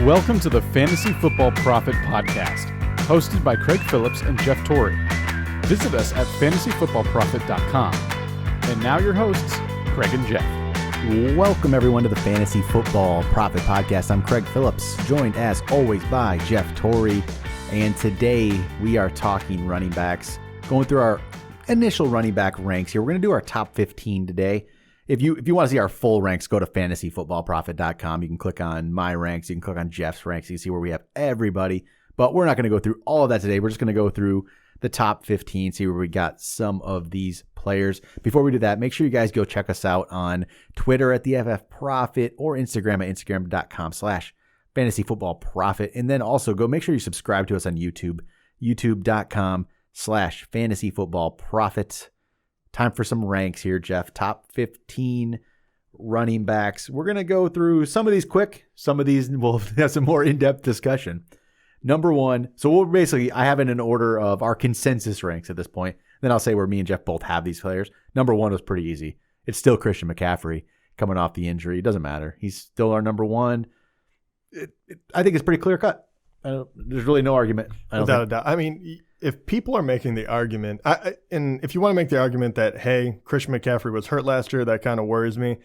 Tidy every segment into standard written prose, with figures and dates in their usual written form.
Welcome to the Fantasy Football Prophet podcast, hosted by Craig Phillips and Jeff Torrey. Visit us at fantasyfootballprophet.com. And now your hosts, Craig and Jeff. Welcome everyone to the Fantasy Football Prophet podcast. I'm Craig Phillips, joined as always by Jeff Torrey. And today we are talking running backs, going through our initial running back ranks here. We're going to do our top 15 today. If you want to see our full ranks, go to fantasyfootballprophet.com. You can click on my ranks. You can click on Jeff's ranks. You can see where we have everybody. But we're not going to go through all of that today. We're just going to go through the top 15, see where we got some of these players. Before we do that, make sure you guys go check us out on Twitter at the FF Prophet or Instagram at instagram.com/fantasyfootballprophet. And then also go make sure you subscribe to us on YouTube, youtube.com/fantasyfootballprophet. Time for some ranks here, Jeff. Top 15 running backs. We're going to go through some of these quick. Some of these we'll have some more in-depth discussion. Number one, so we'll basically, I have it in order of our consensus ranks at this point. Then I'll say where me and Jeff both have these players. Number one was pretty easy. It's still Christian McCaffrey coming off the injury. It doesn't matter. He's still our number one. I think it's pretty clear cut. There's really no argument. Without a doubt. I mean, if people are making the argument, and if you want to make the argument that, hey, Christian McCaffrey was hurt last year, that kind of worries me.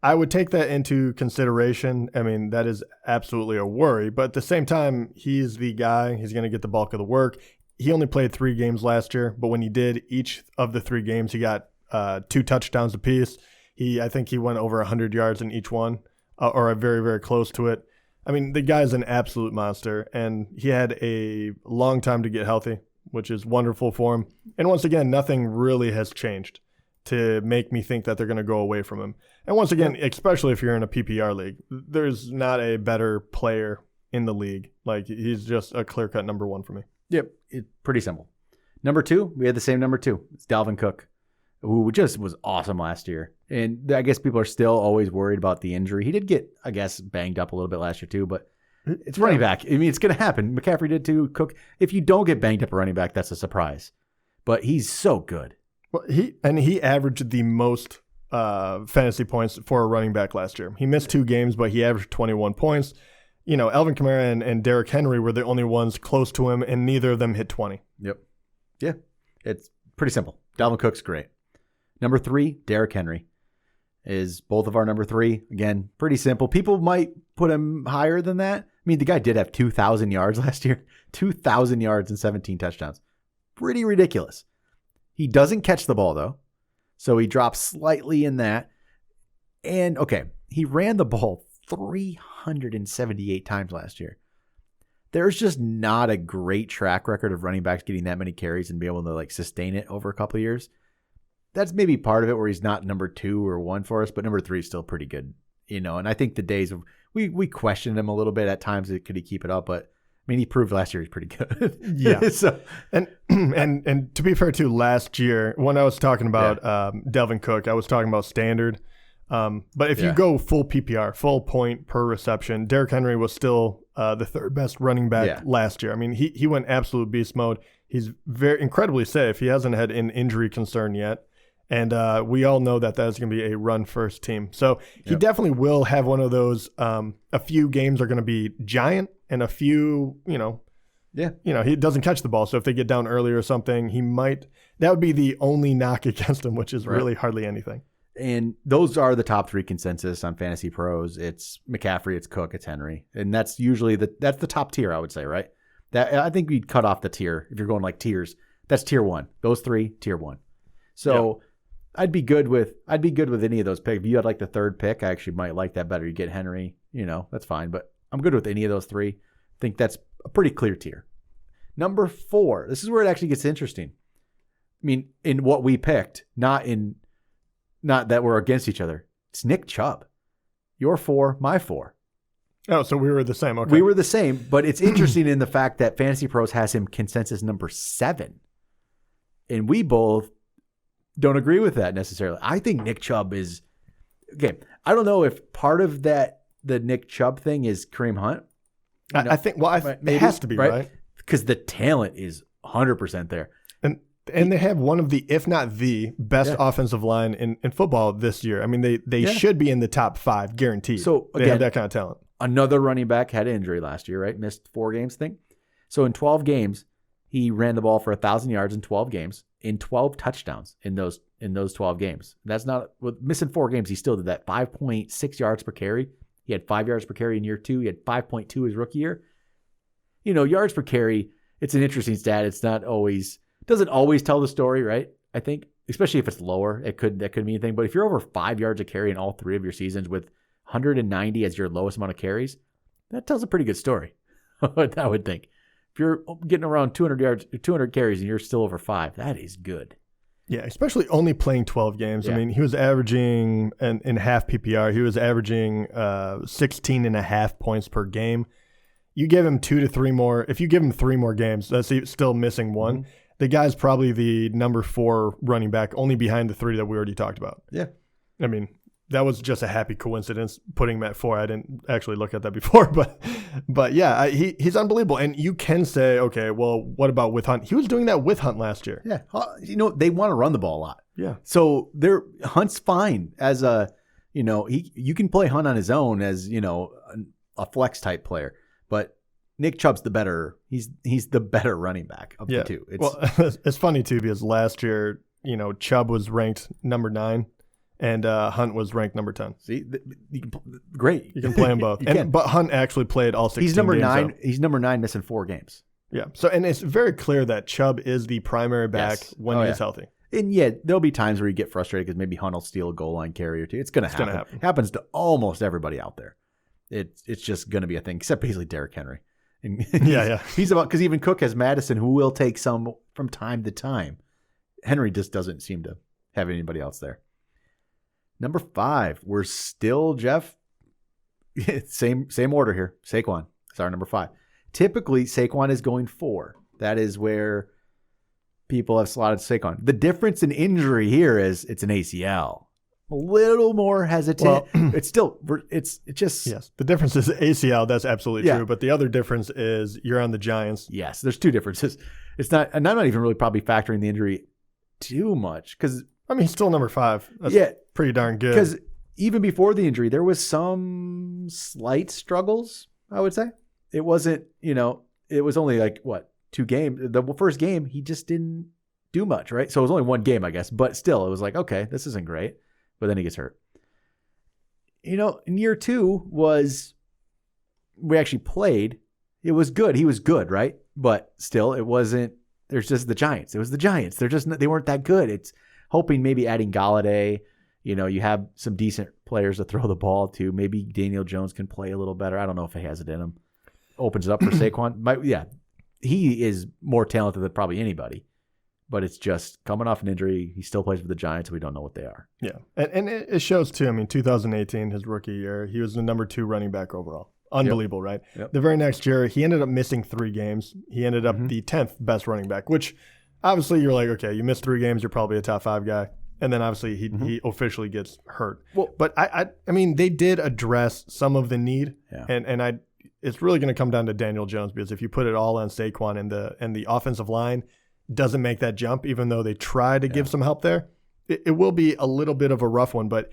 I would take that into consideration. I mean, that is absolutely a worry. But at the same time, he's the guy. He's going to get the bulk of the work. He only played 3 games last year, but when he did, each of the 3 games, he got 2 touchdowns apiece. I think he went over 100 yards in each one, or very, very close to it. I mean, the guy's an absolute monster, and he had a long time to get healthy, which is wonderful for him. And once again, nothing really has changed to make me think that they're going to go away from him. And once again, especially if you're in a PPR league, there's not a better player in the league. Like, he's just a clear-cut number one for me. Yep, it's pretty simple. Number 2, we had the same number 2. It's Dalvin Cook, who just was awesome last year. And I guess people are still always worried about the injury. He did get, I guess, banged up a little bit last year too, but it's running back. I mean, it's going to happen. McCaffrey did too. Cook, if you don't get banged up a running back, that's a surprise. But he's so good. Well, he averaged the most fantasy points for a running back last year. He missed 2 games, but he averaged 21 points. You know, Alvin Kamara and Derrick Henry were the only ones close to him, and neither of them hit 20. Yep. Yeah, it's pretty simple. Dalvin Cook's great. Number 3, Derrick Henry is both of our number 3. Again, pretty simple. People might put him higher than that. I mean, the guy did have 2,000 yards last year. 2,000 yards and 17 touchdowns. Pretty ridiculous. He doesn't catch the ball, though, so he drops slightly in that. And, okay, he ran the ball 378 times last year. There's just not a great track record of running backs getting that many carries and be able to, like, sustain it over a couple of years. That's maybe part of it where he's not number 2 or 1 for us, but number 3 is still pretty good, you know. And I think the days of we questioned him a little bit at times. Could he keep it up? But I mean, he proved last year he's pretty good. Yeah. So and to be fair too, last year when I was talking about Dalvin Cook, I was talking about standard. But if you go full PPR, full point per reception, Derrick Henry was still the 3rd best running back last year. I mean, he went absolute beast mode. He's very incredibly safe. He hasn't had an injury concern yet. And we all know that is going to be a run-first team. So he definitely will have one of those. A few games are going to be giant, and a few, he doesn't catch the ball. So if they get down early or something, that would be the only knock against him, which is really hardly anything. And those are the top 3 consensus on Fantasy Pros. It's McCaffrey, it's Cook, it's Henry. And that's usually that's the top tier, I would say, right? That I think we'd cut off the tier. If you're going like tiers, that's tier 1. Those 3, tier 1. So I'd be good with any of those picks. If you had like the 3rd pick, I actually might like that better. You get Henry, that's fine. But I'm good with any of those 3. I think that's a pretty clear tier. Number 4, this is where it actually gets interesting. I mean, in what we picked, not that we're against each other. It's Nick Chubb. Your 4, my 4. Oh, so we were the same. Okay. We were the same, but it's interesting in the fact that Fantasy Pros has him consensus number 7. And we both don't agree with that necessarily. I think Nick Chubb is okay. I don't know if part of the Nick Chubb thing is Kareem Hunt. I think it has to be, right? Because the talent is 100% there. And they have one of the, if not the best offensive line in football this year. I mean, they should be in the top 5, guaranteed. So again, they have that kind of talent. Another running back had an injury last year, right? Missed 4 games, I think. So in 12 games, he ran the ball for 1,000 yards in 12 games, in 12 touchdowns in those 12 games. That's not with missing 4 games. He still did that. 5.6 yards per carry. He had 5 yards per carry in year 2. He had 5.2 his rookie year. Yards per carry. It's an interesting stat. It's not always doesn't always tell the story, right? I think, especially if it's lower, that could mean anything. But if you're over 5 yards a carry in all 3 of your seasons with 190 as your lowest amount of carries, that tells a pretty good story. I would think. If you're getting around 200 yards, 200 carries, and you're still over 5, that is good. Yeah, especially only playing 12 games. Yeah. I mean, he was averaging in half PPR. He was averaging 16 and a half points per game. You give him 2 to 3 more. If you give him 3 more games, that's still missing 1. Mm-hmm. The guy's probably the number 4 running back, only behind the 3 that we already talked about. Yeah. I mean, that was just a happy coincidence putting him at 4. I didn't actually look at that before, but yeah, he's unbelievable. And you can say, okay, well, what about with Hunt? He was doing that with Hunt last year. Yeah. They want to run the ball a lot. Yeah. So Hunt's fine as you can play Hunt on his own as, a flex type player, but Nick Chubb's the better. He's the better running back of the two. It's funny too, because last year, Chubb was ranked number 9. And Hunt was ranked number 10. See, great. You can play them both. But Hunt actually played all 16 He's number games, 9. though. He's number 9, missing 4 games. Yeah. So, and it's very clear that Chubb is the primary back when he's healthy. And there'll be times where you get frustrated because maybe Hunt will steal a goal line carry or 2. It's going to happen. It happens to almost everybody out there. It's just going to be a thing, except basically Derrick Henry. And he's about, because even Cook has Madison, who will take some from time to time. Henry just doesn't seem to have anybody else there. Number 5, we're still, Jeff, same order here. Saquon is our number 5. Typically, Saquon is going 4. That is where people have slotted Saquon. The difference in injury here is it's an ACL. A little more hesitant. Well, it's just. Yes, the difference is ACL. That's absolutely true. But the other difference is you're on the Giants. Yes, there's 2 differences. It's not, and I'm not even really probably factoring the injury too much because. I mean, he's still number 5. That's pretty darn good. Because even before the injury, there was some slight struggles, I would say. It wasn't, it was only 2 games. The first game, he just didn't do much, right? So it was only 1 game, I guess. But still, it was like, okay, this isn't great. But then he gets hurt. In year 2 we actually played. It was good. He was good, right? But still, it wasn't, there's just the Giants. It was the Giants. They weren't that good. It's hoping maybe adding Galladay, you have some decent players to throw the ball to. Maybe Daniel Jones can play a little better. I don't know if he has it in him. Opens it up for Saquon. He is more talented than probably anybody. But it's just coming off an injury. He still plays for the Giants. We don't know what they are. Yeah. And it shows too. I mean, 2018, his rookie year, he was the number 2 running back overall. Unbelievable, right? Yep. The very next year, he ended up missing 3 games. He ended up the 10th best running back, which obviously you're like, okay, you missed 3 games, you're probably a top 5 guy. And then obviously he officially gets hurt. Well, but I mean, they did address some of the need. Yeah. And it's really going to come down to Daniel Jones, because if you put it all on Saquon and the offensive line doesn't make that jump, even though they try to give some help there, it will be a little bit of a rough one. But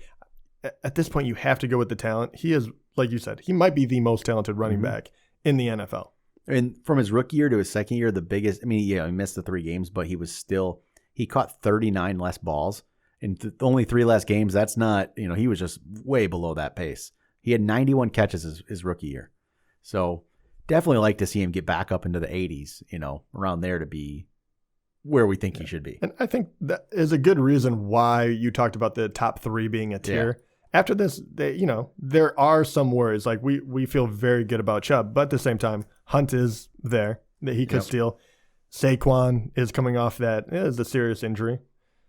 at this point, you have to go with the talent. He is, like you said, he might be the most talented running back in the NFL. And from his rookie year to his second year, the biggest, he missed the 3 games, but he caught 39 less balls in only 3 less games. That's not, he was just way below that pace. He had 91 catches his rookie year. So definitely like to see him get back up into the 80s, around there to be where we think he should be. And I think that is a good reason why you talked about the top 3 being a tier. Yeah. After this, there are some worries. Like we feel very good about Chubb, but at the same time, Hunt is there that he could steal. Saquon is coming off that. It is a serious injury.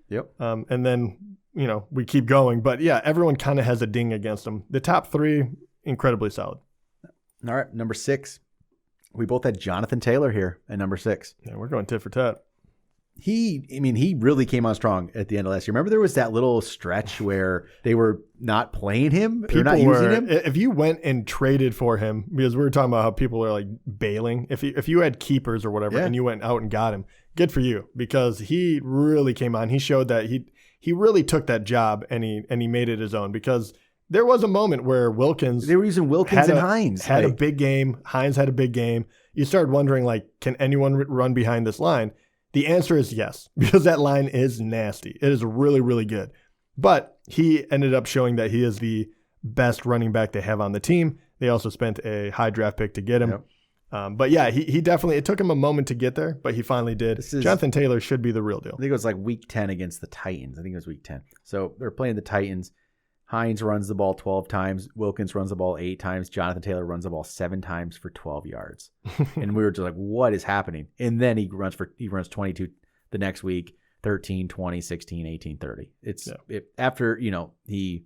Yep. And then, we keep going. But yeah, everyone kind of has a ding against them. The top 3, incredibly solid. All right, number 6. We both had Jonathan Taylor here at number 6. Yeah, we're going tit for tat. He really came on strong at the end of last year. Remember there was that little stretch where they were not playing him or not using him? If you went and traded for him, because we were talking about how people are like bailing. If you had keepers or whatever and you went out and got him, good for you, because he really came on. He showed that he really took that job and he made it his own, because there was a moment where Wilkins. They were using Wilkins and Hines. Had a big game. Hines had a big game. You started wondering, like, can anyone run behind this line? The answer is yes, because that line is nasty. It is really, really good. But he ended up showing that he is the best running back they have on the team. They also spent a high draft pick to get him. Yep. But yeah, he definitely, it took him a moment to get there, but he finally did. Jonathan Taylor should be the real deal. I think it was like week 10 against the Titans. I think it was week 10. So they're playing the Titans. Hines runs the ball 12 times. Wilkins runs the ball 8 times. Jonathan Taylor runs the ball 7 times for 12 yards. And we were just like, what is happening? And then he runs 22 the next week, 13, 20, 16, 18, 30. After, he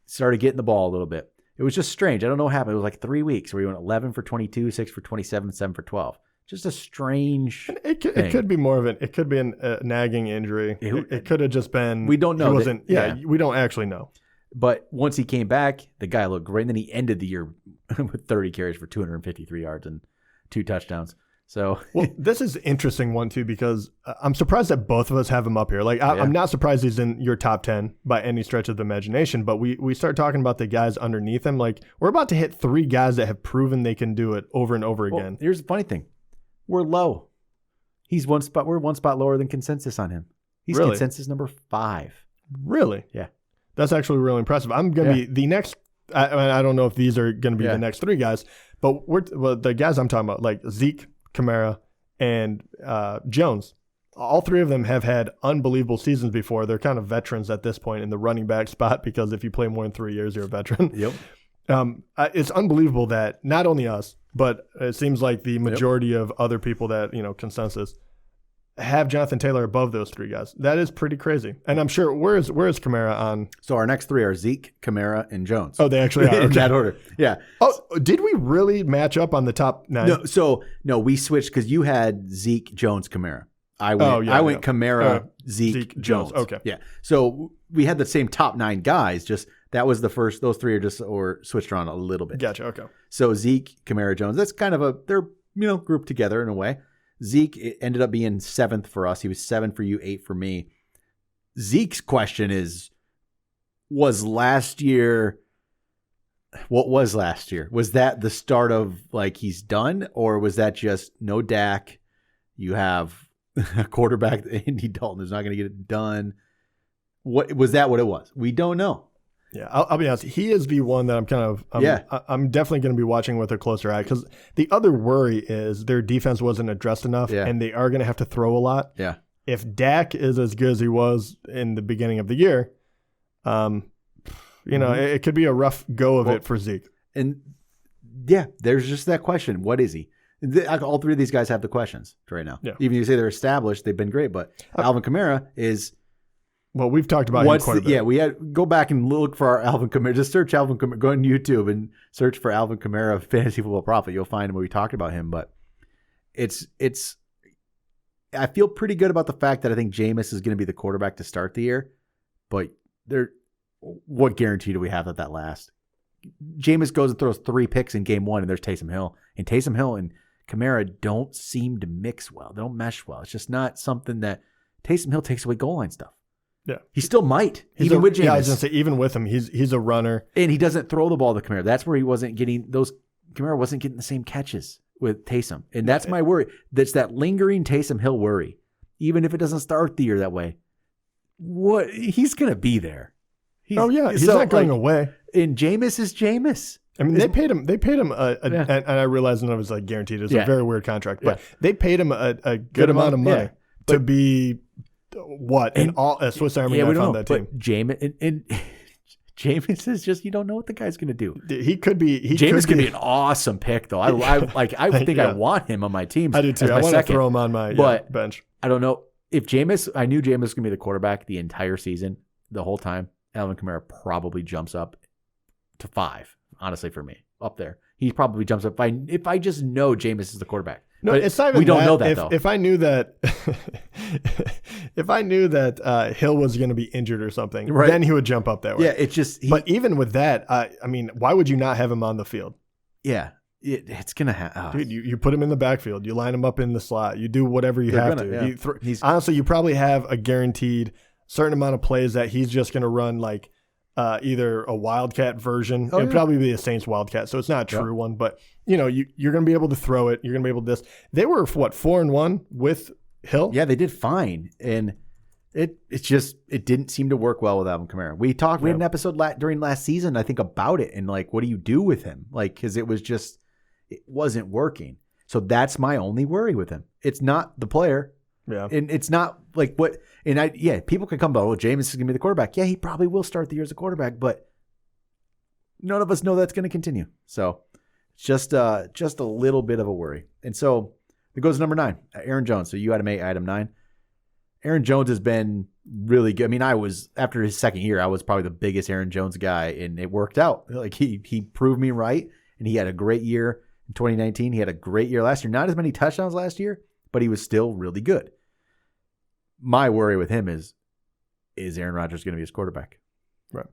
started getting the ball a little bit. It was just strange. I don't know what happened. It was like 3 weeks where he went 11 for 22, 6 for 27, 7 for 12. Just a strange It could be more of it could be a nagging injury. It could have just been. We don't know. We don't actually know. But once he came back, the guy looked great. And then he ended the year with 30 carries for 253 yards and 2 touchdowns. So, well, this is an interesting one too, because I'm surprised that both of us have him up here. Like, I'm not surprised he's in your top 10 by any stretch of the imagination, but we start talking about the guys underneath him. Like, we're about to hit 3 guys that have proven they can do it over and over again. Here's the funny thing. We're low. We're 1 spot lower than consensus on him. He's really? Consensus number 5. Really? Yeah. That's actually really impressive. I'm going to be the next. I don't know if these are going to be the next 3 guys, but the guys I'm talking about, like Zeke, Kamara, and Jones. All 3 of them have had unbelievable seasons before. They're kind of veterans at this point in the running back spot, because if you play more than 3 years, you're a veteran. Yep. It's unbelievable that not only us, but it seems like the majority of other people that, consensus, have Jonathan Taylor above those 3 guys. That is pretty crazy. And I'm sure, where is Kamara on? So our next 3 are Zeke, Kamara, and Jones. Oh, they actually are. In that order. Yeah. Oh, did we really match up on the top 9? No, we switched because you had Zeke, Jones, Kamara. I went Kamara, Zeke, Jones. Okay. Yeah. So we had the same top 9 guys, just that was the first. Those 3 are switched around a little bit. Gotcha. Okay. So Zeke, Kamara, Jones, that's kind of they're grouped together in a way. Zeke ended up being 7th for us. He was 7 for you, 8 for me. Zeke's question is, what was last year? Was that the start of like he's done, or was that just no Dak? You have a quarterback, Andy Dalton, is not going to get it done. What was that? What it was? We don't know. Yeah, I'll be honest. He is the one that I'm definitely going to be watching with a closer eye, because the other worry is their defense wasn't addressed enough, and they are going to have to throw a lot. Yeah. If Dak is as good as he was in the beginning of the year, it could be a rough go of it for Zeke. And there's just that question. What is he? All 3 of these guys have the questions right now. Yeah. Even if you say they're established, they've been great. But Alvin Kamara is. Well, we've talked about him quite a bit. Yeah, we had go back and look for our Alvin Kamara. Just search Alvin Kamara. Go on YouTube and search for Alvin Kamara Fantasy Football Prophet. You'll find him where we talked about him. But it's. I feel pretty good about the fact that I think Jameis is going to be the quarterback to start the year. But what guarantee do we have that lasts? Jameis goes and throws 3 picks in game 1, and there's Taysom Hill. And Taysom Hill and Kamara don't seem to mix well. They don't mesh well. It's just not something that Taysom Hill takes away goal line stuff. Yeah, he still might. Even with Jameis. Yeah, I was going to say, even with him, he's a runner. And he doesn't throw the ball to Kamara. That's where he wasn't getting those. Kamara wasn't getting the same catches with Taysom. And that's my worry. That's that lingering Taysom Hill worry. Even if it doesn't start the year that way, he's going to be there. He's not going away. And Jameis is Jameis. I mean, they paid him, and I realize none of it's like guaranteed. It's a very weird contract, but they paid him a good amount of money to be a Swiss Army knife on that team. Jameis is just, you don't know what the guy's going to do. He could be. Jameis could be an awesome pick, though. I think I want him on my team. I do too. I want to throw him on my bench. I don't know if I knew Jameis was going to be the quarterback the entire season, the whole time. Alvin Kamara probably jumps up to 5. Honestly, for me, up there, he probably jumps up. If I just know Jameis is the quarterback. No, but it's not even we don't know that if, though. If I knew that, Hill was going to be injured or something, then he would jump up that way. Yeah, it's just. But even with that, I mean, why would you not have him on the field? Yeah, it's gonna happen. Dude, you put him in the backfield, you line him up in the slot, you do whatever you have to. Yeah. Honestly, you probably have a guaranteed certain amount of plays that he's just going to run like either a Wildcat version. Oh, It'd probably be a Saints Wildcat, so it's not a true one. But, you're going to be able to throw it. You're going to be able to this. They were, 4-1 with Hill? Yeah, they did fine. And it didn't seem to work well with Alvin Kamara. We had an episode during last season, I think, about it. And, what do you do with him? Because it wasn't working. So that's my only worry with him. It's not the player. Yeah. And it's not people could come about, Jameis is going to be the quarterback. Yeah, he probably will start the year as a quarterback, but none of us know that's going to continue. So it's just a little bit of a worry. And so it goes to number 9, Aaron Jones. So you had him 8, I had him 9. Aaron Jones has been really good. I mean, after his second year, I was probably the biggest Aaron Jones guy, and it worked out. He proved me right, and he had a great year in 2019. He had a great year last year. Not as many touchdowns last year, but he was still really good. My worry with him is Aaron Rodgers going to be his quarterback? Right.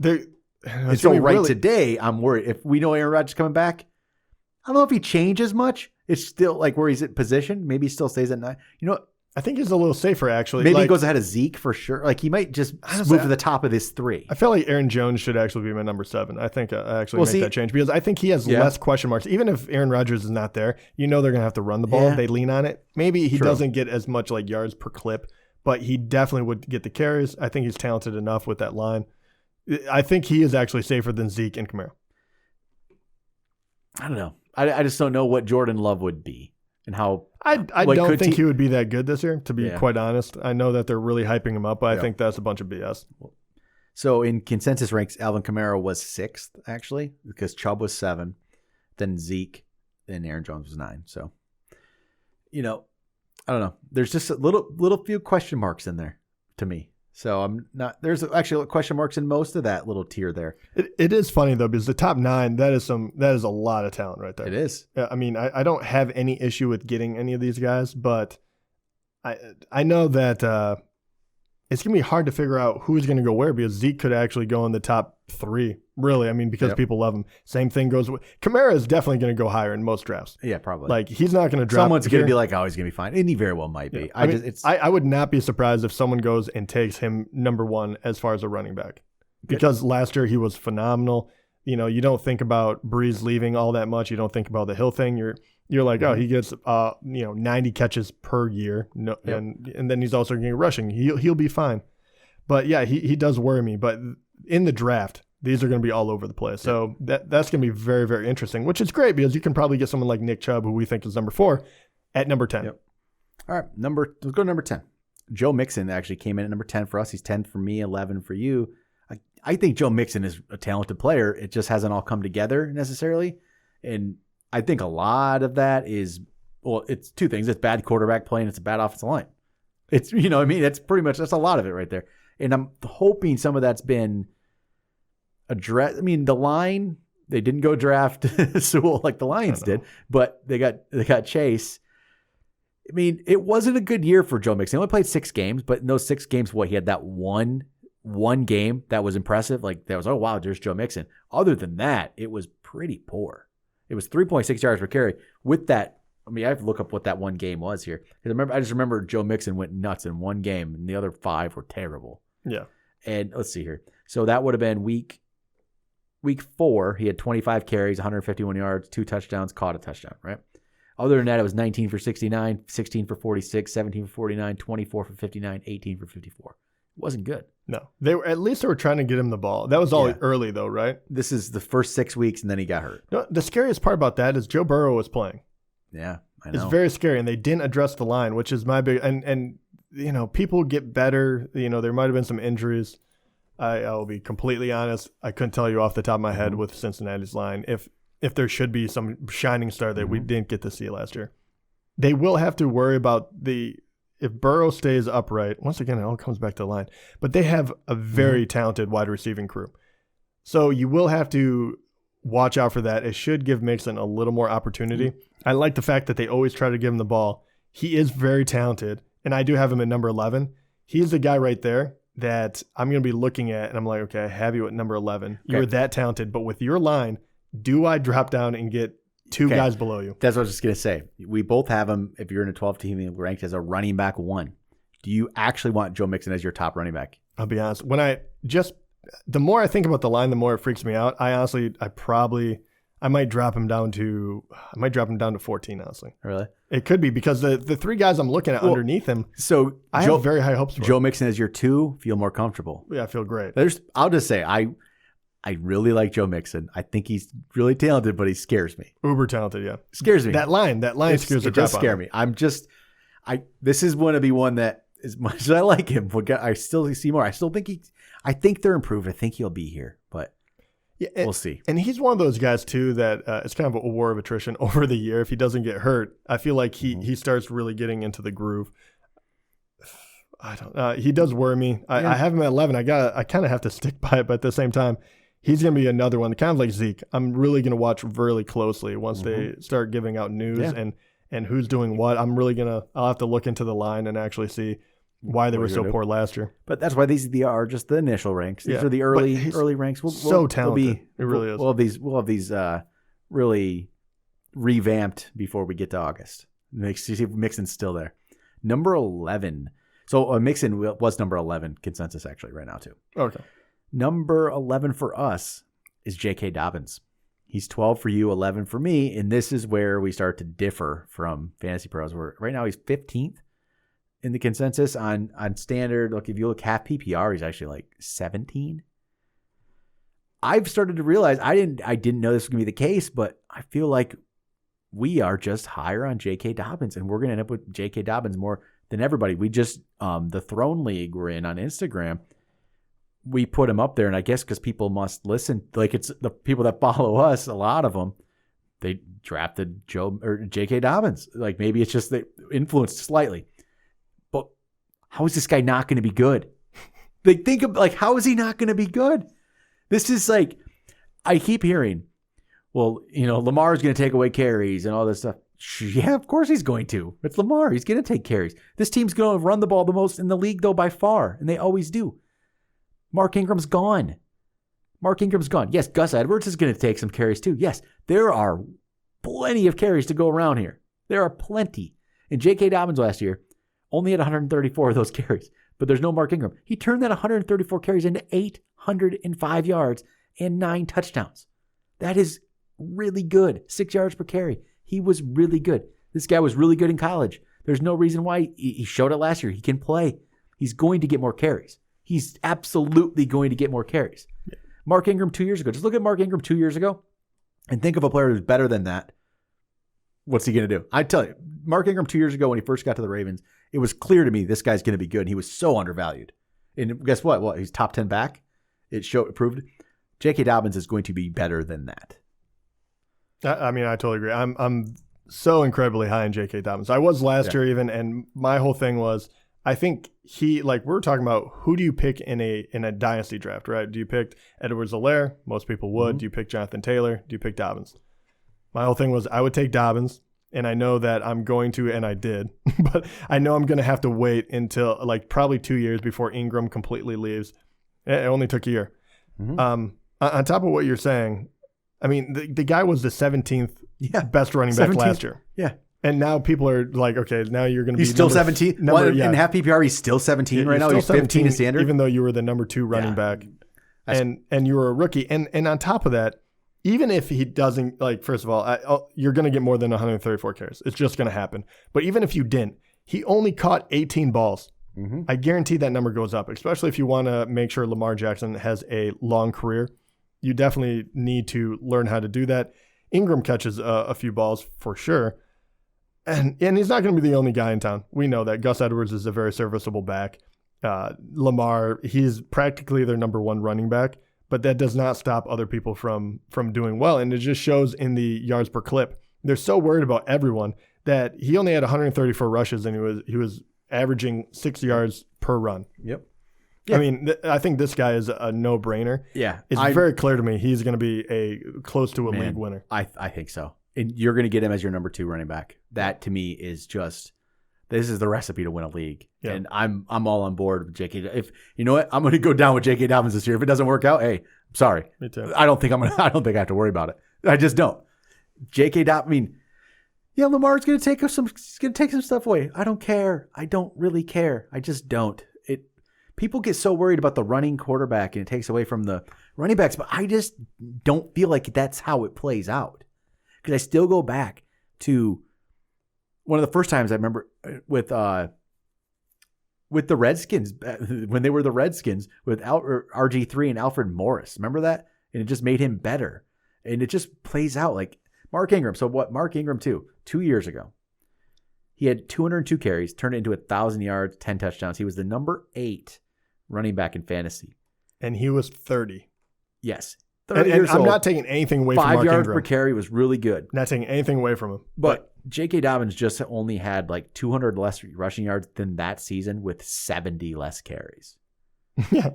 And so today, I'm worried. If we know Aaron Rodgers is coming back, I don't know if he changes much. It's still where he's at position. Maybe he still stays at 9. I think he's a little safer, actually. Maybe he goes ahead of Zeke for sure. He might just move to the top of this 3. I feel like Aaron Jones should actually be my number 7. I think I actually make that change because I think he has less question marks. Even if Aaron Rodgers is not there, they're going to have to run the ball. Yeah. They lean on it. Maybe he doesn't get as much yards per clip, but he definitely would get the carries. I think he's talented enough with that line. I think he is actually safer than Zeke and Kamara. I don't know. I just don't know what Jordan Love would be. And how I don't think he would be that good this year, to be quite honest. I know that they're really hyping him up, but I think that's a bunch of BS. So in consensus ranks, Alvin Kamara was 6th, actually, because Chubb was 7, then Zeke, then Aaron Jones was 9. So, I don't know. There's just a little few question marks in there to me. So I'm not. There's actually question marks in most of that little tier there. It is funny though, because the top 9, that is a lot of talent right there. It is. I mean, I don't have any issue with getting any of these guys, but I know that it's gonna be hard to figure out who's gonna go where, because Zeke could actually go in the top 3. Really, I mean, because people love him. Same thing goes with Kamara is definitely going to go higher in most drafts. Yeah, probably. He's not going to drop. Someone's going to be like, oh, he's going to be fine. And he very well might be. Yeah. I would not be surprised if someone goes and takes him number 1 as far as a running back. Because last year he was phenomenal. You don't think about Breeze leaving all that much. You don't think about the Hill thing. You're like, oh, he gets 90 catches per year. No, and then he's also going to get rushing. He'll be fine. But yeah, he does worry me. But in the draft, these are going to be all over the place. So that's going to be very, very interesting, which is great because you can probably get someone like Nick Chubb, who we think is number 4, at number 10. Yep. All right, let's go to number 10. Joe Mixon actually came in at number 10 for us. He's 10 for me, 11 for you. I think Joe Mixon is a talented player. It just hasn't all come together necessarily. And I think a lot of that is, it's 2 things. It's bad quarterback play and it's a bad offensive line. It's, that's a lot of it right there. And I'm hoping some of that's been addressed. I mean, the line, they didn't go draft Sewell like the Lions did, but they got Chase. I mean, it wasn't a good year for Joe Mixon. He only played 6 games, but in those 6 games, he had that one game that was impressive. That was, oh, wow, there's Joe Mixon. Other than that, it was pretty poor. It was 3.6 yards per carry. With that, I mean, I have to look up what that one game was here. Because I just remember Joe Mixon went nuts in one game, and the other 5 were terrible. Yeah. And let's see here. So that would have been week 4. He had 25 carries, 151 yards, 2 touchdowns, caught a touchdown, right? Other than that, it was 19 for 69, 16 for 46, 17 for 49, 24 for 59, 18 for 54. It wasn't good. No. At least they were trying to get him the ball. That was all early, though, right? This is the first 6 weeks, and then he got hurt. No, the scariest part about that is Joe Burrow was playing. Yeah, I know. It's very scary, and they didn't address the line, which is my big – and people get better. There might have been some injuries. I'll be completely honest. I couldn't tell you off the top of my head with Cincinnati's line if there should be some shining star that we didn't get to see last year. They will have to worry about if Burrow stays upright. Once again, it all comes back to the line. But they have a very talented wide receiving crew. So you will have to watch out for that. It should give Mixon a little more opportunity. I like the fact that they always try to give him the ball. He is very talented, and I do have him at number 11. He's the guy right there that I'm going to be looking at, and I'm like, okay, I have you at number 11. Okay. You're that talented, but with your line, do I drop down and get 2 guys below you? That's what I was just going to say. We both have him, if you're in a 12-team ranked as a running back 1. Do you actually want Joe Mixon as your top running back? I'll be honest. When I just the more I think about the line, the more it freaks me out. I might drop him down to 14, honestly. Really? It could be because the three guys I'm looking at underneath him, So I have very high hopes for. Joe Mixon as your 2, feel more comfortable. Yeah, I feel great. I'll just say, I really like Joe Mixon. I think he's really talented, but he scares me. Uber talented, yeah. Scares me. That line scares the crap does scare me. This is going to be one that, as much as I like him, I still see more. I think they're improved. I think he'll be here, but we'll see. And he's one of those guys too that it's kind of a war of attrition over the year. If he doesn't get hurt, I feel like he starts really getting into the groove. I don't. He does worry me. I have him at 11. I kind of have to stick by it, but at the same time, he's going to be another one, kind of like Zeke. I'm really going to watch really closely once they start giving out news and who's doing what. I'll have to look into the line and actually see why they were so poor last year. But that's why these are just the initial ranks. These are the early ranks. So talented. It really is. We'll have these really revamped before we get to August. See if Mixon's still there. Number 11. So Mixon was number 11 consensus actually right now too. Okay. Number 11 for us is J.K. Dobbins. He's 12 for you, 11 for me, and this is where we start to differ from Fantasy Pros. Where right now he's 15th in the consensus on standard. Look, if you look half PPR, he's actually like 17. I've started to realize I didn't know this was gonna be the case, but I feel like we are just higher on J.K. Dobbins, and we're gonna end up with J.K. Dobbins more than everybody. We just the Throne League we're in on Instagram, we put him up there, and I guess because people must listen, like it's the people that follow us, a lot of them, they drafted J.K. Dobbins. Like maybe it's just they influenced slightly. But how is this guy not going to be good? Like think of how is he not going to be good? This is like, I keep hearing, well, Lamar's going to take away carries and all this stuff. Yeah, of course he's going to. It's Lamar. He's going to take carries. This team's going to run the ball the most in the league, though, by far, and they always do. Mark Ingram's gone. Yes, Gus Edwards is going to take some carries, too. Yes, there are plenty of carries to go around here. There are plenty. And J.K. Dobbins last year only had 134 of those carries, but there's no Mark Ingram. He turned that 134 carries into 805 yards and 9 touchdowns. That is really good. 6 yards per carry. He was really good. This guy was really good in college. There's no reason why he showed it last year. He can play. He's going to get more carries. He's absolutely going to get more carries. Yeah. Mark Ingram 2 years ago. Just look at Mark Ingram 2 years ago and think of a player who's better than that. What's he going to do? I tell you, Mark Ingram 2 years ago when he first got to the Ravens, it was clear to me this guy's going to be good. And he was so undervalued. And guess what? Well, he's top 10 back. It proved. J.K. Dobbins is going to be better than that. I mean, I totally agree. I'm so incredibly high in J.K. Dobbins. I was last year even, and my whole thing was, I think we were talking about who do you pick in a dynasty draft, right? Do you pick Edwards-Helaire? Most people would. Mm-hmm. Do you pick Jonathan Taylor? Do you pick Dobbins? My whole thing was I would take Dobbins, and I know that I'm going to, and I did, but I know I'm going to have to wait until probably 2 years before Ingram completely leaves. It only took a year. Mm-hmm. On top of what you're saying, I mean, the guy was the 17th best running back 17th. Last year. Yeah. And now people are like, okay, now you're going to be still 17. In half PPR, he's still 17 right now. He's 15 in standard, even though you were the number 2 running back, and you were a rookie. And on top of that, even if he doesn't, first of all, you're going to get more than 134 carries. It's just going to happen. But even if you didn't, he only caught 18 balls. Mm-hmm. I guarantee that number goes up, especially if you want to make sure Lamar Jackson has a long career. You definitely need to learn how to do that. Ingram catches a few balls for sure. And he's not going to be the only guy in town. We know that. Gus Edwards is a very serviceable back. Lamar, he's practically their number 1 running back, but that does not stop other people from doing well. And it just shows in the yards per clip. They're so worried about everyone that he only had 134 rushes and he was averaging 6 yards per run. Yep. Yeah. I mean, I think this guy is a no-brainer. Yeah. It's very clear to me he's going to be close to a league winner. I think so. And you're going to get him as your number 2 running back. That to me is just, this is the recipe to win a league. Yeah. And I'm all on board with J.K. If you know what, I'm going to go down with J.K. Dobbins this year. If it doesn't work out, hey, I'm sorry. Me too. I don't think I have to worry about it. I just don't. J.K. Dobbins. I mean, Lamar's going to take some stuff away. I don't care. I don't really care. I just don't. people get so worried about the running quarterback and it takes away from the running backs, but I just don't feel like that's how it plays out. Because I still go back to one of the first times I remember with the Redskins, when they were the Redskins, with RG3 and Alfred Morris. Remember that? And it just made him better. And it just plays out like Mark Ingram. So what Mark Ingram, 2 years ago, he had 202 carries, turned it into 1,000 yards, 10 touchdowns. He was the number 8 running back in fantasy. And he was 30. Yes. 30 years old. I'm not taking anything away from Mark Ingram. 5 yards per carry was really good. Not taking anything away from him. But J.K. Dobbins just only had like 200 less rushing yards than that season with 70 less carries. Yeah.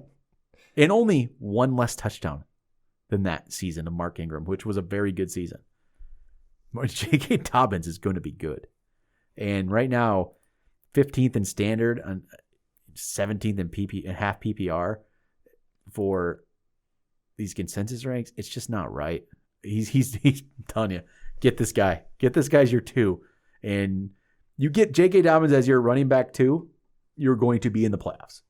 And only 1 less touchdown than that season of Mark Ingram, which was a very good season. J.K. Dobbins is going to be good. And right now, 15th in standard, 17th in half PPR for these consensus ranks. It's just not right. He's telling you, get this guy. Get this guy as your 2. And you get J.K. Dobbins as your running back 2, you're going to be in the playoffs.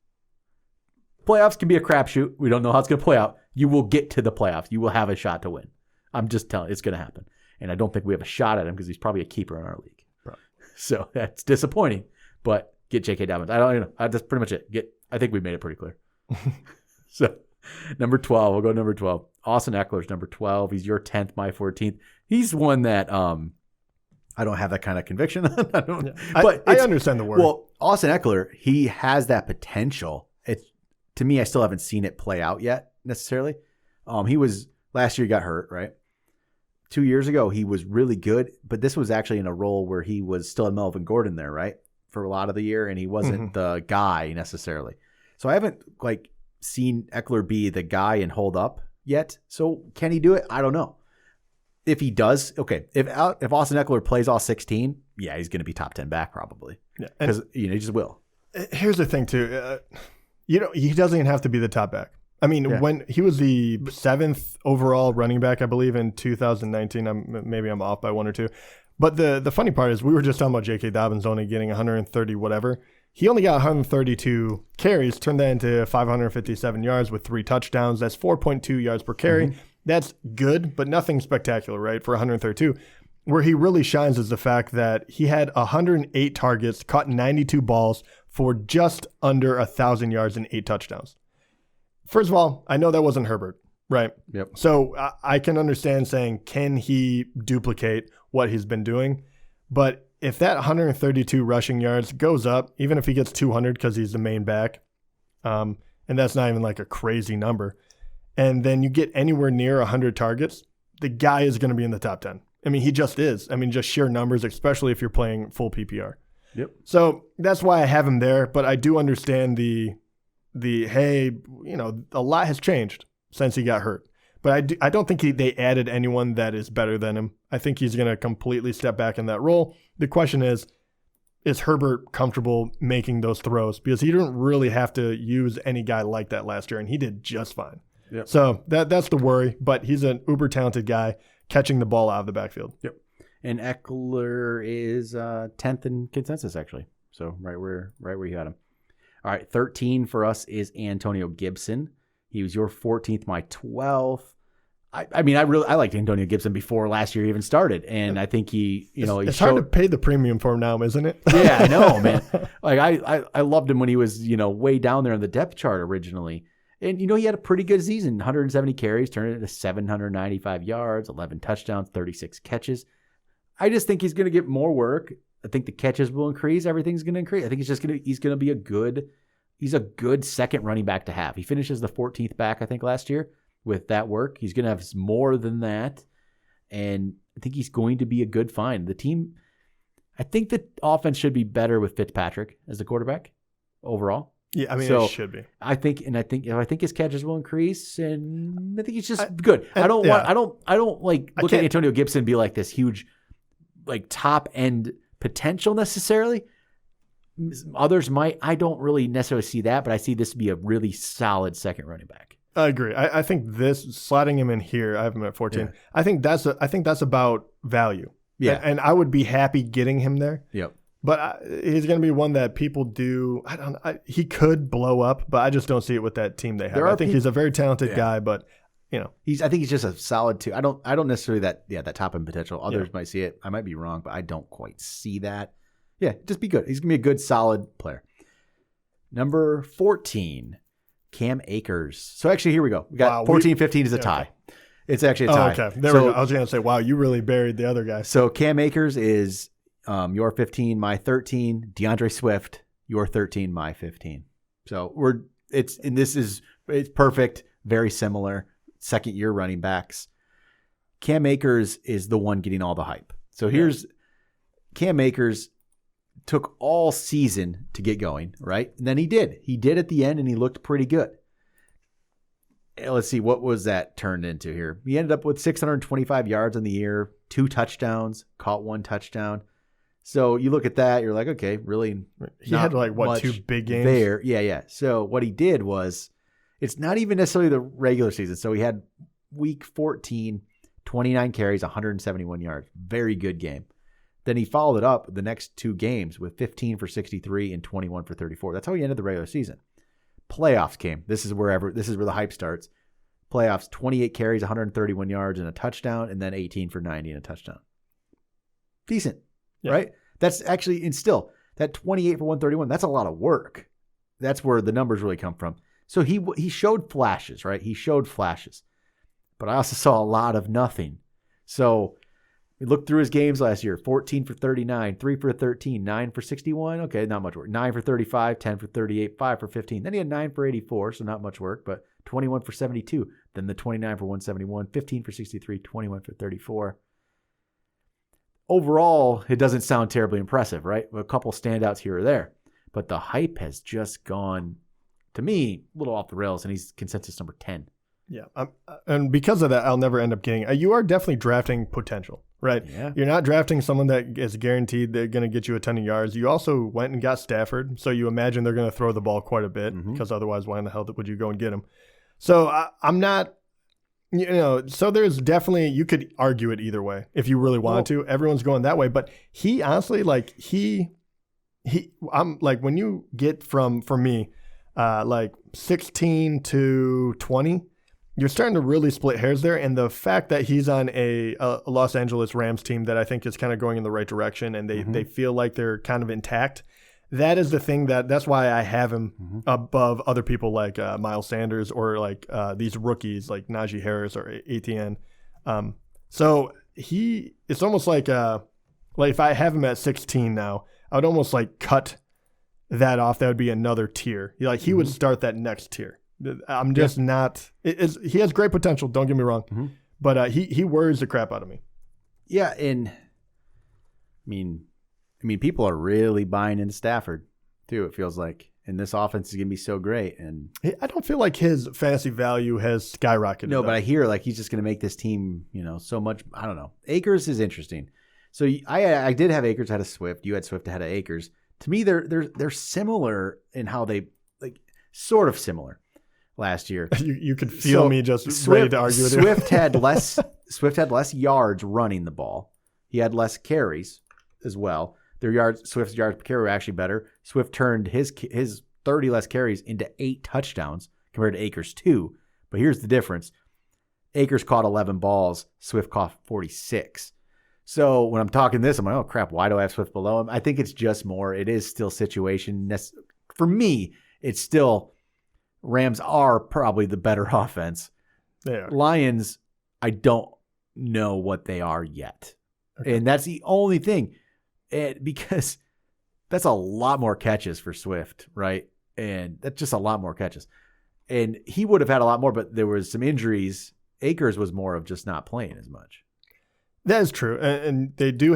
Playoffs can be a crapshoot. We don't know how it's going to play out. You will get to the playoffs. You will have a shot to win. I'm just telling you, it's going to happen. And I don't think we have a shot at him because he's probably a keeper in our league. Right. So that's disappointing. But get J.K. Dobbins. I don't know. That's pretty much it. I think we made it pretty clear. So number 12. We'll go number 12. Austin Eckler's number 12. He's your 10th, my 14th. He's one that I don't have that kind of conviction on. I understand the word. Well, Austin Eckler, he has that potential. To me, I still haven't seen it play out yet necessarily. He was last year, he got hurt, right? 2 years ago, he was really good, but this was actually in a role where he was still in Melvin Gordon there, right? For a lot of the year, and he wasn't the guy necessarily. So I haven't seen Eckler be the guy and hold up yet. So can he do it? I don't know. If he does, okay. If Austin Eckler plays all 16, yeah, he's going to be top 10 back probably. Yeah, because he just will. Here's the thing too. He doesn't even have to be the top back. I mean, when he was the 7th overall running back, I believe in 2019. Maybe I'm off by 1 or 2. But the funny part is we were just talking about J.K. Dobbins only getting 130 whatever. He only got 132 carries, turned that into 557 yards with 3 touchdowns. That's 4.2 yards per carry. Mm-hmm. That's good, but nothing spectacular, right, for 132. Where he really shines is the fact that he had 108 targets, caught 92 balls for just under 1,000 yards and 8 touchdowns. First of all, I know that wasn't Herbert, right? Yep. So I can understand saying, can he duplicate what he's been doing? But if that 132 rushing yards goes up, even if he gets 200 because he's the main back, and that's not even like a crazy number, and then you get anywhere near 100 targets, the guy is going to be in the top 10. I mean, he just is. I mean, just sheer numbers, especially if you're playing full PPR. Yep. So that's why I have him there, but I do understand the hey, a lot has changed since he got hurt. But I don't think they added anyone that is better than him. I think he's going to completely step back in that role. The question is Herbert comfortable making those throws? Because he didn't really have to use any guy like that last year, and he did just fine. Yep. So that's the worry, but he's an uber talented guy catching the ball out of the backfield. Yep. And Eckler is 10th in consensus, actually. So right where you had him. All right, 13 for us is Antonio Gibson. He was your 14th, my 12th. I mean, I liked Antonio Gibson before last year even started, and I think it's hard to pay the premium for him now, isn't it? Yeah, I know, man. Like I loved him when he was way down there on the depth chart originally, and he had a pretty good season. 170 carries, turned it into 795 yards, 11 touchdowns, 36 catches. I just think he's going to get more work. I think the catches will increase. Everything's going to increase. I think he's going to be he's a good second running back to have. He finishes the 14th back, I think, last year with that work. He's going to have more than that. And I think he's going to be a good find. The team, I think the offense should be better with Fitzpatrick as the quarterback overall. Yeah, I mean, it should be. I think his catches will increase, and I think he's just good. I don't look at Antonio Gibson and be like this huge, top end potential necessarily. Others might. I don't really necessarily see that, but I see this to be a really solid second running back. I agree. I think this slotting him in here, I have him at 14. Yeah. I think that's about value. Yeah. And I would be happy getting him there. Yep. But he's going to be one that people do. He could blow up, but I just don't see it with that team they have. I think he's a very talented guy, but I think he's just a solid 2. I don't necessarily that top end potential. Others might see it. I might be wrong, but I don't quite see that. Yeah, just be good. He's going to be a good, solid player. Number 14, Cam Akers. So actually, here we go. We got 14, 15 is a tie. Okay. It's actually a tie. Okay, there we go. I was going to say, wow, you really buried the other guy. So Cam Akers is your 15, my 13. DeAndre Swift, your 13, my 15. So it's perfect, very similar. Second year running backs. Cam Akers is the one getting all the hype. So here's Cam Akers took all season to get going, right? And then he did. He did at the end, and he looked pretty good. Let's see, what was that turned into here? He ended up with 625 yards in the year, 2 touchdowns, caught 1 touchdown. So you look at that, you're like, okay, really? He had 2 big games? There, yeah. So what he did was, it's not even necessarily the regular season. So he had week 14, 29 carries, 171 yards. Very good game. Then he followed it up the next 2 games with 15 for 63 and 21 for 34. That's how he ended the regular season. Playoffs came. This is where the hype starts. Playoffs, 28 carries, 131 yards and a touchdown, and then 18 for 90 and a touchdown. Decent, right? That's actually, and still, that 28 for 131, that's a lot of work. That's where the numbers really come from. So he showed flashes, right? He showed flashes. But I also saw a lot of nothing. So we looked through his games last year. 14 for 39, 3 for 13, 9 for 61. Okay, not much work. 9 for 35, 10 for 38, 5 for 15. Then he had 9 for 84, so not much work, but 21 for 72. Then the 29 for 171, 15 for 63, 21 for 34. Overall, it doesn't sound terribly impressive, right? A couple standouts here or there. But the hype has just gone, to me, a little off the rails, and he's consensus number 10. Yeah. And because of that, I'll never end up getting – you are definitely drafting potential, right? Yeah. You're not drafting someone that is guaranteed they're going to get you a ton of yards. You also went and got Stafford, so you imagine they're going to throw the ball quite a bit because otherwise why in the hell would you go and get him? So I'm not – so there's definitely – you could argue it either way if you really wanted to. Everyone's going that way. But he honestly, I'm like when you get from, for me – 16 to 20, you're starting to really split hairs there. And the fact that he's on a Los Angeles Rams team that I think is kind of going in the right direction and they feel like they're kind of intact, that is the thing that's why I have him above other people like Miles Sanders or like these rookies like Najee Harris or Etienne. So it's almost like if I have him at 16 now, I would almost like cut that off. That would be another tier. He would start that next tier. I'm just not. He has great potential. Don't get me wrong, but he worries the crap out of me. Yeah, and I mean, people are really buying into Stafford too. It feels like, and this offense is gonna be so great. And I don't feel like his fantasy value has skyrocketed. No, but I hear like he's just gonna make this team, so much. I don't know. Akers is interesting. So I did have Akers ahead of Swift. You had Swift ahead of Akers. To me, they're similar in how they sort of similar last year. You could feel me just ready to argue with you. Swift had less yards running the ball. He had less carries as well. Swift's yards per carry were actually better. Swift turned his 30 less carries into 8 touchdowns compared to Akers 2. But here's the difference: Akers caught 11 balls. Swift caught 46. So when I'm talking this, I'm like, oh, crap, why do I have Swift below him? I think it's just more. It is still situation. For me, it's still Rams are probably the better offense. They are. Lions, I don't know what they are yet. Okay. And that's the only thing. Because that's a lot more catches for Swift, right? And that's just a lot more catches. And he would have had a lot more, but there was some injuries. Akers was more of just not playing as much. That is true. And they do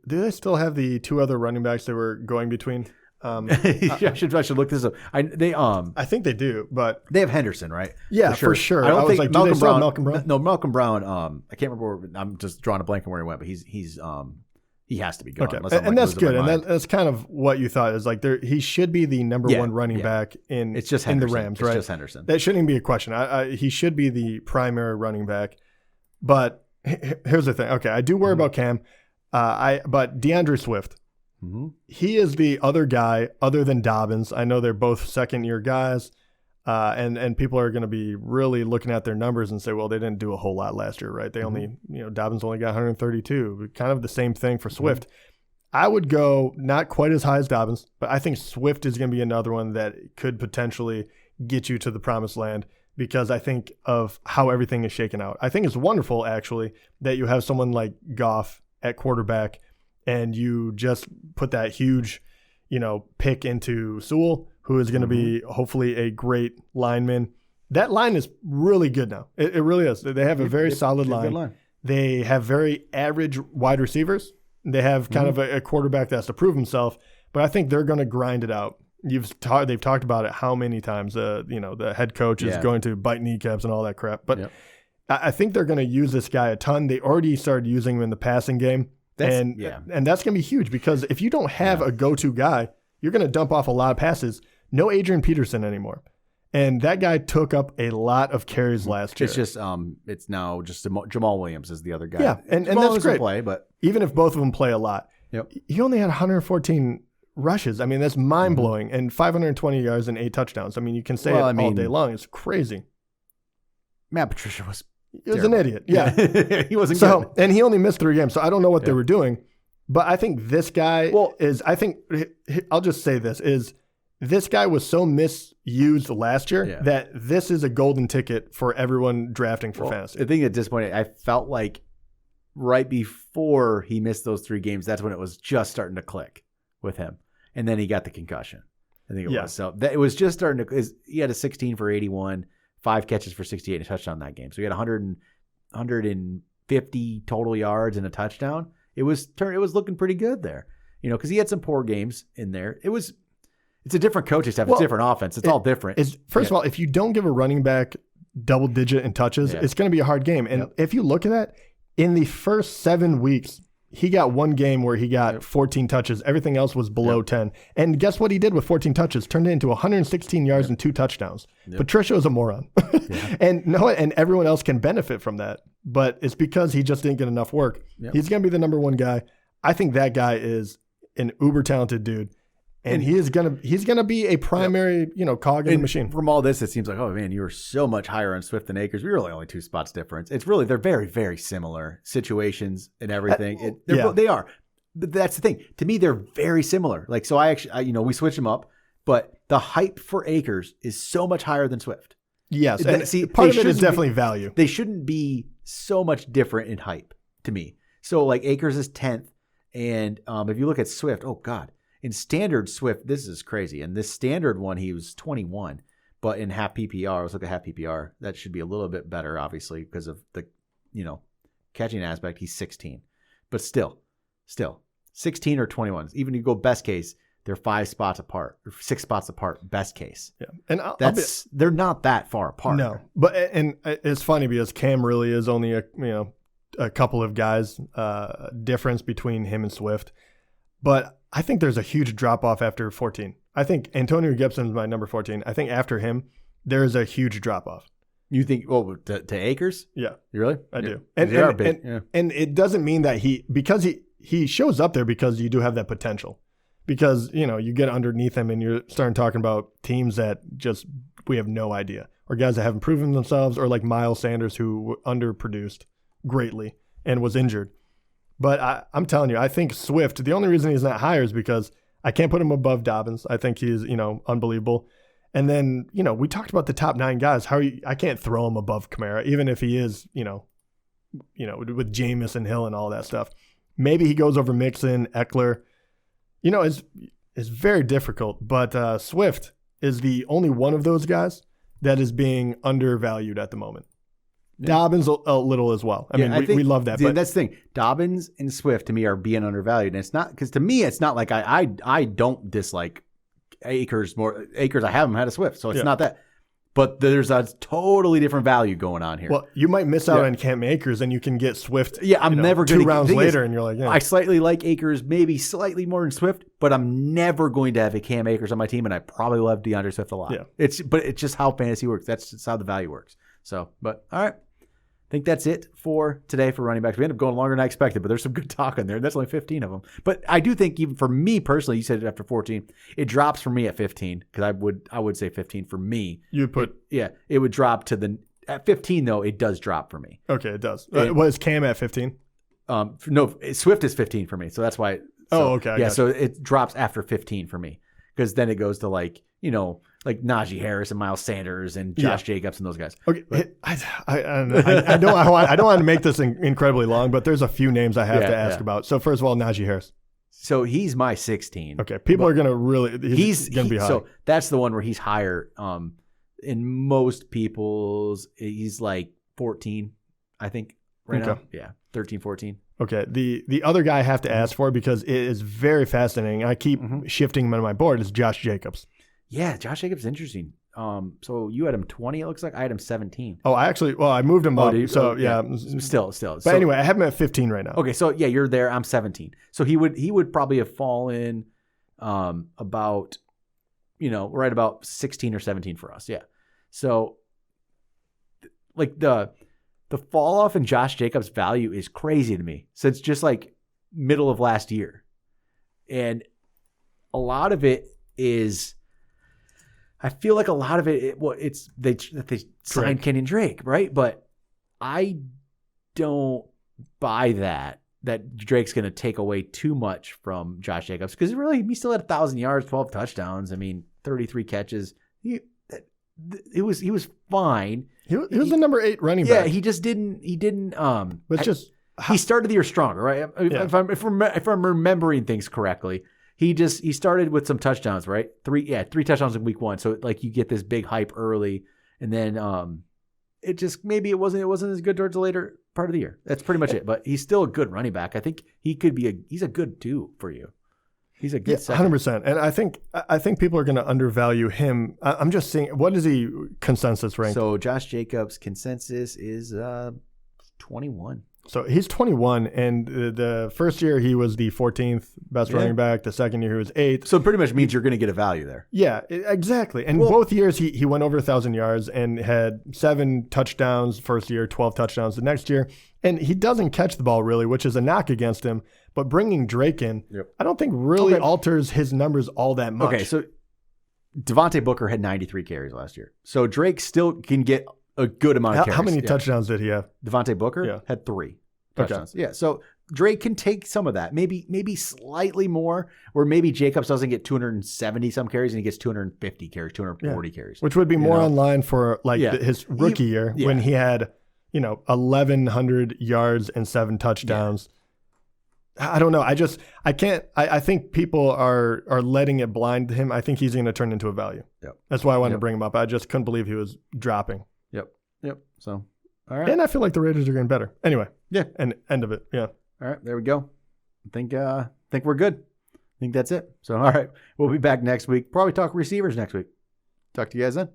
they still have the 2 other running backs they were going between? I should look this up. I think they do, but they have Henderson, right? Yeah, for sure. I don't think like, Malcolm Brown. Malcolm Brown. No, Malcolm Brown. I can't remember. I'm just drawing a blank on where he went, but he has to be gone. Okay, and that's good. And that's kind of what you thought is like he should be the number 1 running back in the Rams, right? It's just Henderson. That shouldn't even be a question. He should be the primary running back, but here's the thing. Okay, I do worry about Cam, but DeAndre Swift. He is the other guy other than Dobbins. I know they're both second-year guys, and people are going to be really looking at their numbers and say, well, they didn't do a whole lot last year, right? They only, Dobbins only got 132. Kind of the same thing for Swift. I would go not quite as high as Dobbins, but I think Swift is going to be another one that could potentially get you to the promised land because I think of how everything is shaken out. I think it's wonderful, actually, that you have someone like Goff at quarterback and you just put that huge, pick into Sewell, who is going to be hopefully a great lineman. That line is really good now. It really is. They have a very solid line. They have very average wide receivers. They have kind of a quarterback that has to prove himself, but I think they're going to grind it out. They've talked about it how many times. The head coach is going to bite kneecaps and all that crap. But I think they're going to use this guy a ton. They already started using him in the passing game, and that's going to be huge because if you don't have a go-to guy, you're going to dump off a lot of passes. No Adrian Peterson anymore. And that guy took up a lot of carries last year. It's just it's now just Jamal Williams is the other guy. Yeah, and that's great. Play, but even if both of them play a lot, he only had 114 rushes. I mean, that's mind-blowing. And 520 yards and 8 touchdowns. I mean, you can say all day long. It's crazy. Matt Patricia was an idiot. Yeah. He wasn't good. And he only missed 3 games, so I don't know what they were doing. But I think this guy I'll just say this guy was so misused last year that this is a golden ticket for everyone drafting for fantasy. The thing that disappointed, I felt like right before he missed those 3 games, that's when it was just starting to click with him. And then he got the concussion. I think it was. So it was just starting to, he had a 16 for 81, 5 catches for 68 and a touchdown that game. So he had 150 total yards and a touchdown. It was looking pretty good there, because he had some poor games in there. It's a different coaching staff. It's a different offense. It's all different. First of all, if you don't give a running back double digit in touches, it's going to be a hard game. And if you look at that, in the first 7 weeks, he got 1 game where he got 14 touches. Everything else was below 10. And guess what he did with 14 touches? Turned it into 116 yards and 2 touchdowns. Patricia is a moron. And everyone else can benefit from that. But it's because he just didn't get enough work. He's going to be the number 1 guy. I think that guy is an uber talented dude. And he's gonna be a primary, cog in the machine. From all this, it seems like, oh man, you were so much higher on Swift than Akers. We were really only 2 spots difference. It's really, they're very, very similar situations and everything. They are. But that's the thing. To me, they're very similar. Like, so we switched them up, but the hype for Akers is so much higher than Swift. Yes, and part of it is definitely value. They shouldn't be so much different in hype to me. So like Akers is 10th, and if you look at Swift, oh god. In standard Swift, this is crazy. In this standard one, he was 21. But in half PPR, let's look at half PPR. That should be a little bit better, obviously, because of the, catching aspect. He's 16. But still, 16 or 21. Even if you go best case, they're 5 spots apart, or 6 spots apart, best case. Yeah, and they're not that far apart. No, but and it's funny because Cam really is only a couple of guys difference between him and Swift. But I think there's a huge drop-off after 14. I think Antonio Gibson is my number 14. I think after him, there is a huge drop-off. You think, to Akers? Yeah. You really? I do. And it doesn't mean that because he shows up there because you do have that potential. Because, you get underneath him and you're starting talking about teams that just we have no idea. Or guys that haven't proven themselves, or like Miles Sanders, who underproduced greatly and was injured. But I'm telling you, I think Swift, the only reason he's not higher is because I can't put him above Dobbins. I think he's, unbelievable. And then, we talked about the top 9 guys. I can't throw him above Kamara, even if he is, with Jameis and Hill and all that stuff. Maybe he goes over Mixon, Eckler. It's very difficult. But Swift is the only one of those guys that is being undervalued at the moment. Dobbins a little as well. I mean, we love that. But that's the thing. Dobbins and Swift to me are being undervalued, and it's not because to me it's not like I don't dislike Akers more. Akers, I have him ahead of Swift, so it's not that. But there's a totally different value going on here. Well, you might miss out on Cam Akers, and you can get Swift. Yeah, I'm never going to 2 rounds later, and you're like, I slightly like Akers, maybe slightly more than Swift, but I'm never going to have a Cam Akers on my team, and I probably love DeAndre Swift a lot. Yeah. It's just how fantasy works. That's just how the value works. So, but all right. think that's it for today for running backs. We ended up going longer than I expected, but there's some good talk in there. That's only 15 of them. But I do think even for me personally, you said it after 14, it drops for me at 15 because I would say 15 for me. You put it would drop to at 15 though. It does drop for me. Okay, it does. Was Cam at 15? No, Swift is 15 for me, so that's why. Okay. So it drops after 15 for me because then it goes to like Najee Harris and Miles Sanders and Josh Jacobs and those guys. Okay, but I don't want to make this incredibly long, but there's a few names I have to ask about. So first of all, Najee Harris. So he's my 16. Okay, people are gonna really he's gonna be high. So that's the one where he's higher. In most people's, he's like 14, I think right now. Yeah, 13, 14. Okay, the other guy I have to ask for because it is very fascinating. I keep shifting him on my board is Josh Jacobs. Yeah, Josh Jacobs is interesting. So you had him 20, it looks like. I had him 17. Oh, I moved him up. So yeah. Still. But anyway, I have him at 15 right now. Okay, so yeah, you're there. I'm 17. So he would probably have fallen about, right about 16 or 17 for us. Yeah. So like the fall off in Josh Jacobs' value is crazy to me. So it's just like middle of last year. And a lot of it is, I feel like a lot of they signed Kenyon Drake, right? But I don't buy that Drake's going to take away too much from Josh Jacobs because really he still had 1,000 yards, 12 touchdowns. I mean, 33 catches. He was fine. He was the number 8 running back. Yeah, he just didn't. But he started the year stronger, right? If I'm remembering things correctly. He started with some touchdowns, right? 3 touchdowns in week 1. So like you get this big hype early, and then it wasn't as good towards the later part of the year. That's pretty much it. But he's still a good running back. I think he's a good 2 for you. He's a good 100%. And I think people are going to undervalue him. I'm just seeing, what is he consensus ranked? So Josh Jacobs consensus is 21. So he's 21, and the first year he was the 14th best running back. The second year he was 8th. So it pretty much means you're going to get a value there. Yeah, exactly. And both years he went over 1,000 yards and had 7 touchdowns first year, 12 touchdowns the next year. And he doesn't catch the ball really, which is a knock against him. But bringing Drake in, I don't think really alters his numbers all that much. Okay, so Devontae Booker had 93 carries last year. So Drake still can get a good amount of carries. How many touchdowns did he have? Devontae Booker had 3 touchdowns. Okay. Yeah, so Drake can take some of that, maybe slightly more, or maybe Jacobs doesn't get 270 some carries and he gets 250 carries, 240 carries. Which would be more in line for his rookie year when he had 1,100 yards and 7 touchdowns. I don't know. I think people are letting it blind him. I think he's going to turn into a value. Yep. That's why I wanted to bring him up. I just couldn't believe he was dropping. Yep. So, all right. And I feel like the Raiders are getting better. Anyway. Yeah. And end of it. Yeah. All right. There we go. I think we're good. I think that's it. So, all right. We'll be back next week. Probably talk receivers next week. Talk to you guys then.